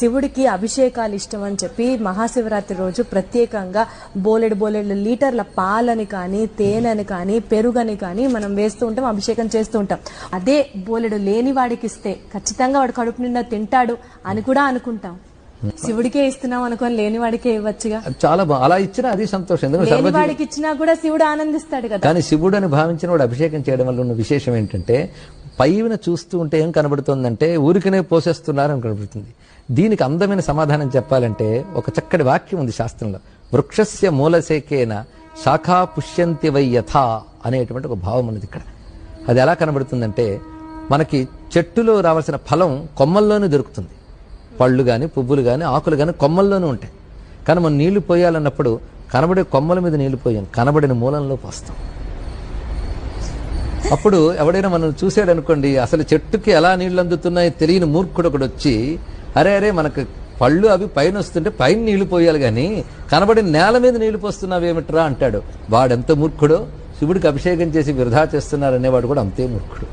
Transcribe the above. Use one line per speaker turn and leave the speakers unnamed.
శివుడికి అభిషేకాలు ఇష్టం అని చెప్పి మహాశివరాత్రి రోజు ప్రత్యేకంగా బోలెడు లీటర్ల పాలని కానీ తేనెని కానీ పెరుగని కానీ మనం వేస్తూ ఉంటాం, అభిషేకం చేస్తూ ఉంటాం. అదే బోలెడు లేని వాడికి ఇస్తే ఖచ్చితంగా వాడు కడుపు నిండా తింటాడు అని కూడా అనుకుంటాం. శివుడికే ఇస్తున్నాం అనుకోని లేని వాడికే ఇవ్వచ్చుగా.
చాలా అలా ఇచ్చినా అది సంతోషం,
లేని వాడికి ఇచ్చినా కూడా శివుడు ఆనందిస్తాడు కదా.
కానీ శివుడు అని భావించిన వాడు అభిషేకం చేయడం వల్ల ఉన్న విశేషం ఏంటంటే పైన చూస్తూ ఉంటే ఏం కనబడుతుందంటే ఊరికనే పోసేస్తున్నారని కనబడుతుంది. దీనికి అందమైన సమాధానం చెప్పాలంటే ఒక చక్కటి వాక్యం ఉంది శాస్త్రంలో, వృక్షస్య మూలశేకేన శాఖా పుష్యంతి వై యథా అనేటువంటి ఒక భావం ఉన్నది ఇక్కడ. అది ఎలా కనబడుతుందంటే మనకి చెట్టులో రావాల్సిన ఫలం కొమ్మల్లోనే దొరుకుతుంది. పళ్ళు కానీ పువ్వులు కానీ ఆకులు కానీ కొమ్మల్లోనూ ఉంటాయి. కానీ మనం నీళ్లు పోయాలన్నప్పుడు కనబడే కొమ్మల మీద నీళ్లు పోయాం, కనబడిన మూలంలో పోస్తాం. అప్పుడు ఎవడైనా మనం చూసాడు అనుకోండి, అసలు చెట్టుకి ఎలా నీళ్లు అందుతున్నాయో తెలియని మూర్ఖుడు ఒకడు వచ్చి అరే మనకు పళ్ళు అవి పైన వస్తుంటే పైన నీళ్లు పోయాలి కానీ కనబడిన నేల మీద నీళ్లు పోస్తున్నావేమిట్రా అంటాడు. వాడెంత మూర్ఖుడో, శివుడికి అభిషేకం చేసి వృధా చేస్తున్నారనేవాడు కూడా అంతే మూర్ఖుడు.